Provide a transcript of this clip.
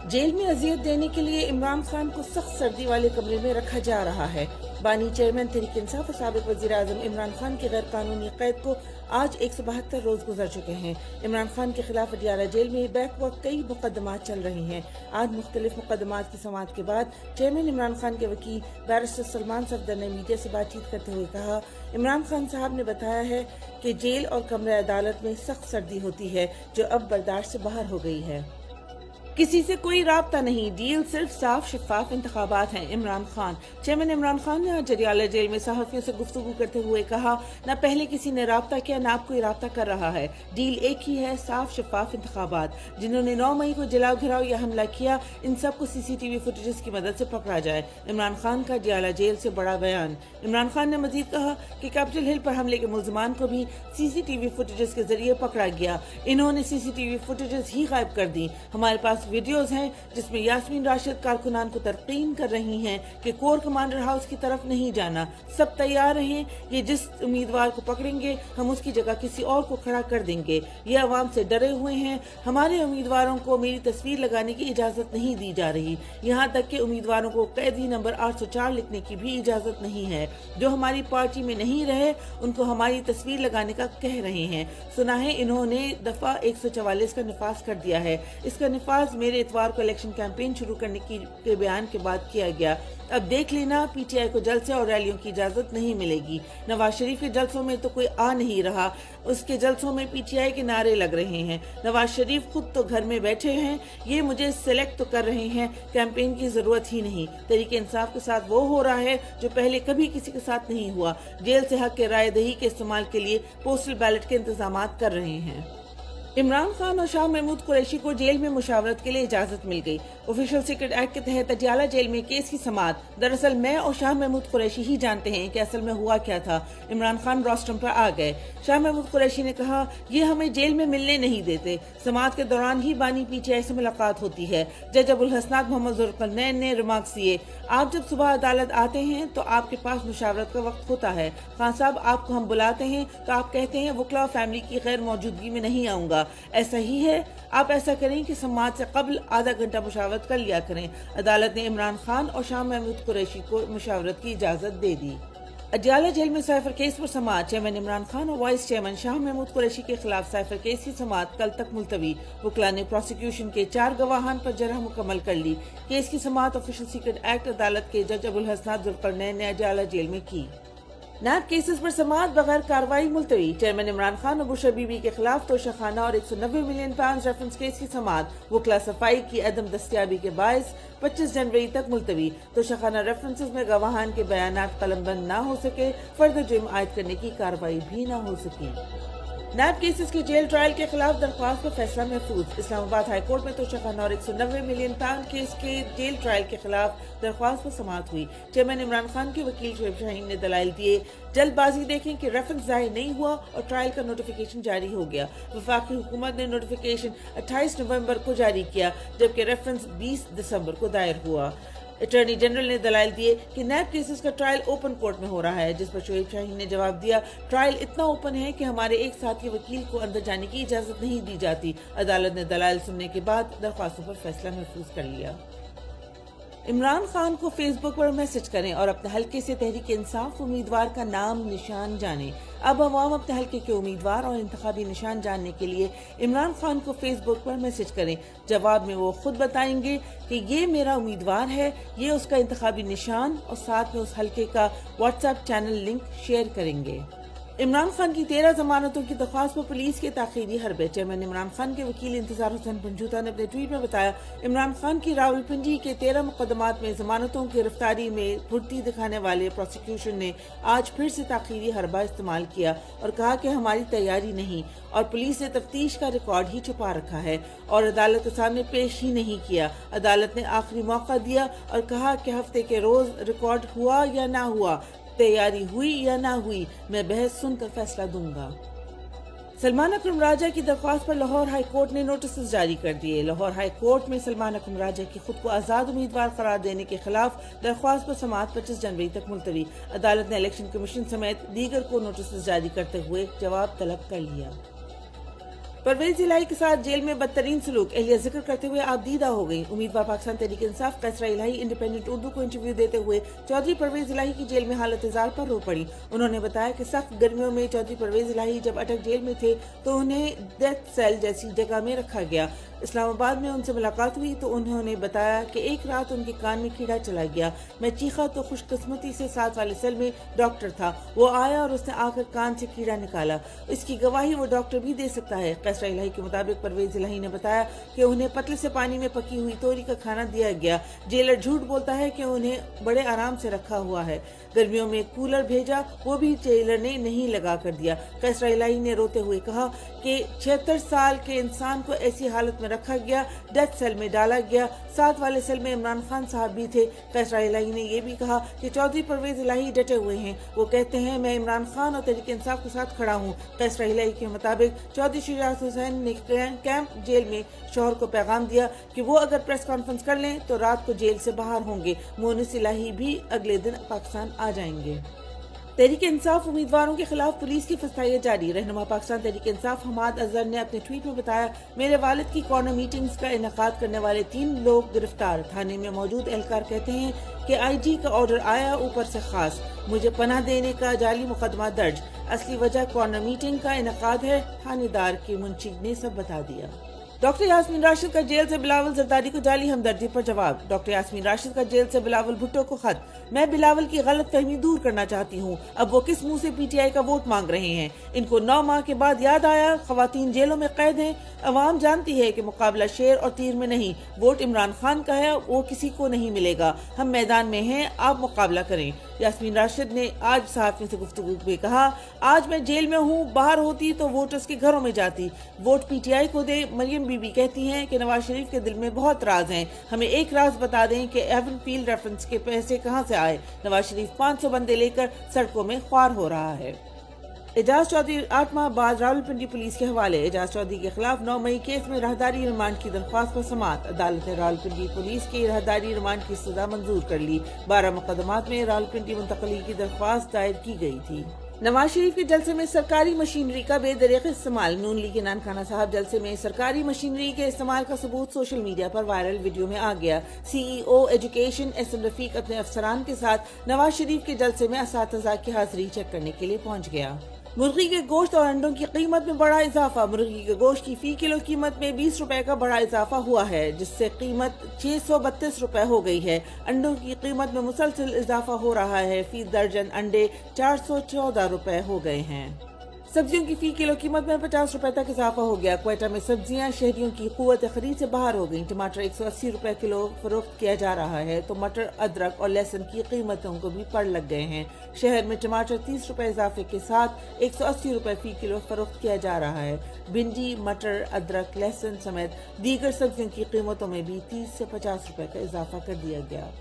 Jail में अजियत देने के लिए इमरान खान को सख्त सर्दी वाले कमरे में रखा जा रहा है। बानी चेयरमैन तहरीक इंसाफ और साबिक वजीर आजम इमरान खान की गैर कानूनी कैद को आज 172 रोज गुजर चुके हैं। इमरान खान के खिलाफ अडियाला जेल में बैक वक्त कई मुकदमात चल रहे हैं। आज मुख्तलिफ मुकदमात की समाअत के बाद चेयरमैन इमरान खान के वकील बैरिस्टर सलमान सफदर ने मीडिया से बातचीत करते हुए कहा, इमरान खान साहब ने बताया है कि जेल और कमरे अदालत में सख्त सर्दी होती है जो अब बर्दाश्त से बाहर हो गई है। किसी से कोई राब्ता नहीं, डील सिर्फ साफ शफाफ इंतखाबात हैं। इमरान खान चेयरमैन इमरान खान ने आज अडियाला जेल में सहाफियों से गुफ्तगू करते हुए कहा, न पहले किसी ने राब्ता किया न अब कोई राब्ता कर रहा है। डील एक ही है, साफ शफाफ इंतखाबात। जिन्होंने 9 मई को जलाओ घिराव या हमला किया, इन सबको CCTV फुटेजेस की मदद से पकड़ा जाए। इमरान खान का अडियाला जेल से बड़ा बयान। इमरान खान ने मजीद कहा कि कैपिटल हिल पर हमले के मुल्जिमान को भी CCTV फुटेजेस के जरिए पकड़ा गया। इन्होंने CCTV फुटेजेस ही गायब कर दी। हमारे पास वीडियोस हैं जिसमें यास्मीन राशिद कारकुनान को तरकीन कर रही हैं कि कोर कमांडर हाउस की तरफ नहीं जाना, सब तैयार रहें, ये जिस उम्मीदवार को पकड़ेंगे हम उसकी जगह किसी और को खड़ा कर देंगे। ये अवाम से डरे हुए हैं। हमारे उम्मीदवारों को मेरी तस्वीर लगाने की इजाजत नहीं दी जा रही, यहाँ तक कि उम्मीदवारों को कैदी नंबर 804 लिखने की भी इजाजत नहीं है। जो हमारी पार्टी में नहीं रहे उनको हमारी तस्वीर लगाने का कह रहे हैं। सुना है इन्होंने दफा 144 का निफाज कर दिया है। इसका निफाज मेरे इतवार को इलेक्शन कैंपेन शुरू करने के बयान के बाद किया गया। अब देख लेना, PTI को जलसे और रैलियों की इजाजत नहीं मिलेगी। नवाज शरीफ के जलसों में तो कोई आ नहीं रहा, उसके जलसों में PTI के नारे लग रहे हैं। नवाज शरीफ खुद तो घर में बैठे हैं, ये मुझे सिलेक्ट तो कर रहे हैं, कैंपेन की जरूरत ही नहीं। तहरीक इंसाफ के साथ वो हो रहा है जो पहले कभी किसी के साथ नहीं हुआ। जेल से हक के राय दही के इस्तेमाल के लिए पोस्टल बैलेट के इंतजाम कर रहे हैं। इमरान खान और शाह महमूद कुरैशी को जेल में मुशावरत के लिए इजाजत मिल गई। ऑफिशियल सीक्रेट एक्ट के तहत अडियाला जेल में केस की समाअत। दरअसल मैं और शाह महमूद कुरैशी ही जानते हैं कि असल में हुआ क्या था। इमरान खान रोस्टम पर आ गए। शाह महमूद कुरैशी ने कहा, ये हमें जेल में मिलने नहीं देते। समाअत के दौरान ही बानी PTI से मुलाकात होती है। जज अबुल हसनात मोहम्मद जुल्करनैन ने रिमार्क्स दिए, आप जब सुबह अदालत आते हैं तो आपके पास मुशावरत का वक्त होता है। खान साहब आपको हम बुलाते हैं तो आप कहते हैं वकला फैमिली की गैर मौजूदगी में नहीं आऊंगा। ऐसा ही है, आप ऐसा करें कि समाअत से कबल आधा घंटा मुशावरत कर लिया करें। अदालत ने इमरान खान और शाह महमूद कुरैशी को मुशावरत की इजाजत दे दी। अडियाला जेल में साइफर केस पर समाअत। चेयरमैन इमरान खान और वाइस चेयरमैन शाह महमूद कुरैशी के खिलाफ साइफर केस की समाअत कल तक मुलतवी। वकला ने प्रोसिक्यूशन के 4 गवाहान पर जरह मुकम्मल कर ली। केस की समाअत ऑफिशियल सीक्रेट एक्ट अदालत के जज अबुल हसनात जुल्करनैन ने अडियाला जेल में की। नैब केसेस पर समाअत बगैर कार्रवाई मुलतवी। चेयरमैन इमरान खान और बुशरा बीबी के खिलाफ तोशाखाना और 190 मिलियन पाउंड रेफरेंस केस की समाअत। वकला सफाई की अदम दस्तियाबी के बायस 25 जनवरी तक मुलतवी। तोशाखाना रेफरेंसेस में गवाहान के बयानात कलमबंद न हो सके, फर्दर जुर्म आयद करने की कार्रवाई भी न हो सकी। नैब केसेस के जेल ट्रायल के खिलाफ दरख्वास्त पर फैसला महफूज। इस्लामाबाद हाई कोर्ट में तोशाखाना और 190 मिलियन पाउंड केस के जेल ट्रायल के खिलाफ दरख्वास्त पर समाअत हुई। चेयरमैन इमरान खान के वकील शोएब शाहीन ने दलाइल दिए, जल्दबाजी देखें कि रेफरेंस जाहिर नहीं हुआ और ट्रायल का नोटिफिकेशन जारी हो गया। वफाकी हुकूमत ने नोटिफिकेशन 28 नवंबर को जारी किया, जबकि रेफरेंस 20 दिसंबर को दायर हुआ। अटॉर्नी जनरल ने दलाइल दिए कि नैब केसेस का ट्रायल ओपन कोर्ट में हो रहा है, जिस पर शोएब शाहीन ने जवाब दिया, ट्रायल इतना ओपन है कि हमारे एक साथी वकील को अंदर जाने की इजाजत नहीं दी जाती। अदालत ने दलाइल सुनने के बाद दरख्वास्तों पर फैसला महफूज कर लिया। इमरान खान को फेसबुक पर मैसेज करें और अपने हल्के से तहरीक इंसाफ उम्मीदवार का नाम निशान जानें। अब अवाम अपने हल्के के उम्मीदवार और इंतखाबी निशान जानने के लिए इमरान खान को फेसबुक पर मैसेज करें। जवाब में वो खुद बताएंगे कि ये मेरा उम्मीदवार है, ये उसका इंतखाबी निशान, और साथ में उस हल्के का व्हाट्सएप चैनल लिंक शेयर करेंगे। इमरान खान की 13 जमानतों की दरख्वास्त पर पुलिस के ताखीरी हरबे। चेयरमैन इमरान खान के वकील इंतजार हुसैन पंजूता ने अपने ट्वीट में बताया, इमरान खान की रावलपिंडी के 13 मुकदमात में जमानतों की गिरफ्तारी में फुर्ती दिखाने वाले प्रोसिक्यूशन ने आज फिर से ताखीरी हरबा इस्तेमाल किया और कहा कि हमारी तैयारी नहीं और पुलिस ने तफ्तीश का रिकॉर्ड ही छुपा रखा है और अदालत के सामने पेश ही नहीं किया। अदालत ने आखिरी मौका दिया और कहा कि हफ्ते के रोज रिकॉर्ड हुआ या ना हुआ, तैयारी हुई या ना हुई, मैं बहस सुनकर फैसला दूंगा। सलमान अकरम राजा की दरख्वास्त पर लाहौर हाई कोर्ट ने नोटिस जारी कर दिए। लाहौर हाई कोर्ट में सलमान अकरम राजा की खुद को आज़ाद उम्मीदवार करार देने के खिलाफ दरख्वास्त पर समाअत 25 जनवरी तक मुलतवी। अदालत ने इलेक्शन कमीशन समेत दीगर को नोटिस जारी करते हुए जवाब तलब कर लिया। परवेज इलाही के साथ जेल में बदतरीन सलूक, एहलिया जिक्र करते हुए आप दीदा हो गई। उम्मीदवार पाकिस्तान तहरीक इंसाफ कैसरा इलाही इंडिपेंडेंट उर्दू को इंटरव्यू देते हुए चौधरी परवेज इलाही की जेल में हालत जार पर रो पड़ी। उन्होंने बताया कि सख्त गर्मियों में चौधरी परवेज इलाही जब अटक जेल में थे तो उन्हें डेथ सेल जैसी जगह में रखा गया। इस्लामाबाद में उनसे मुलाकात हुई तो उन्होंने बताया कि एक रात उनके कान में कीड़ा चला गया। मैं चीखा तो खुशकिस्मती से साथ वाले सेल में डॉक्टर था, वो आया और उसने आकर कान से कीड़ा निकाला। इसकी गवाही वो डॉक्टर भी दे सकता है। कैसरा इलाही के मुताबिक परवेज इलाही ने बताया कि उन्हें पतले से पानी में पकी हुई तोरी का खाना दिया गया। जेलर झूठ बोलता है कि उन्हें बड़े आराम से रखा हुआ है। गर्मियों में कूलर भेजा, वो भी जेलर ने नहीं लगा कर दिया। कैसरा इलाही ने रोते हुए कहा कि 76 साल के इंसान को ऐसी हालत में रखा गया, डेथ सेल में डाला गया। साथ वाले सेल में इमरान खान साहब भी थे। कैसरा इलाही ने यह भी कहा कि चौधरी परवेज इलाही डटे हुए हैं। वो कहते हैं मैं इमरान खान और तहरीक इंसाफ के साथ खड़ा हूँ। कैसरा इलाही के मुताबिक चौधरी शुजात हुसैन ने कैंप जेल में शौहर को पैगाम दिया कि वो अगर प्रेस कॉन्फ्रेंस कर लें तो रात को जेल से बाहर होंगे। मोनिस इलाही भी अगले दिन पाकिस्तान आ जाएंगे। तहरीक इंसाफ उम्मीदवारों के खिलाफ पुलिस की फसाइयां जारी। रहनुमा पाकिस्तान तहरीक इंसाफ हमाद अजहर ने अपने ट्वीट में बताया, मेरे वालिद की कॉर्नर मीटिंग्स का इनेकाद करने वाले 3 लोग गिरफ्तार। थाने में मौजूद एहलकार कहते हैं कि आईजी का ऑर्डर आया ऊपर से खास, मुझे पनाह देने का जाली मुकदमा दर्ज। असली वजह कॉर्नर मीटिंग का इनेकाद है, थानेदार के मुंशी ने सब बता दिया। डॉक्टर यास्मीन राशिद का जेल से बिलावल जरदारी को जाली हमदर्दी पर जवाब। डॉक्टर यास्मीन राशिद का जेल से बिलावल भुट्टो को खत, मैं बिलावल की गलत फहमी दूर करना चाहती हूँ। अब वो किस मुंह से पीटीआई का वोट मांग रहे हैं? इनको 9 माह के बाद याद आया खवातीन जेलों में कैद हैं। अवाम जानती है कि मुकाबला शेर और तीर में नहीं, वोट इमरान खान का है, वो किसी को नहीं मिलेगा। हम मैदान में हैं, आप मुकाबला करें। यास्मीन राशिद ने आज सहाफियों से गुफ्तगू में कहा, आज मैं जेल में हूँ, बाहर होती तो वोटर्स के घरों में जाती। वोट पीटीआई को दे। मरियम बीबी कहती हैं कि नवाज शरीफ के दिल में बहुत राज हैं, हमें एक राज बता दें कि एवन फील्ड रेफरेंस के पैसे कहां से आए। नवाज शरीफ 500 बंदे लेकर सड़कों में ख्वार हो रहा है। एजाज चौधरी 8 माह बाद रावलपिंडी पुलिस के हवाले। एजाज चौधरी के खिलाफ 9 मई केस में राहदारी रिमांड की दरख्वास्त पर समाअत। अदालत ने रावलपिंडी पुलिस की राहदारी रिमांड की सजा मंजूर कर ली। 12 मुकदमात में रावलपिंडी मुंतकली की दरख्वास्त दायर की गई थी। नवाज शरीफ के जलसे में सरकारी मशीनरी का बेदरीक इस्तेमाल। नून लीग के नानखाना साहब जलसे में सरकारी मशीनरी के इस्तेमाल का सबूत सोशल मीडिया पर वायरल वीडियो में आ गया। CEO एजुकेशन SM रफीक अपने अफसरान के साथ नवाज शरीफ के जलसे में असातिज़ा की हाजिरी चेक करने के लिए पहुंच गया। मुर्गी के गोश्त और अंडों की कीमत में बड़ा इजाफा। मुर्गी के गोश्त की फी किलो कीमत में 20 रुपए का बड़ा इजाफा हुआ है, जिससे कीमत 632 रुपए हो गई है। अंडों की कीमत में मुसलसल इजाफा हो रहा है। फी दर्जन अंडे 414 रुपए हो गए हैं। सब्जियों की फी किलो कीमत में 50 रुपए तक इजाफा हो गया। क्वेटा में सब्जियां शहरियों की कुव्वत खरीद से बाहर हो गई। टमाटर 180 रुपए किलो फरोख्त किया जा रहा है तो मटर, अदरक और लहसुन की कीमतों को भी पड़ लग गए हैं। शहर में टमाटर 30 रुपए इजाफे के साथ 180 रुपए फी किलो फरोख्त किया जा रहा है। भिंडी, मटर, अदरक, लहसुन समेत दीगर सब्जियों की कीमतों में भी 30 से 50 रुपए का इजाफा कर दिया गया।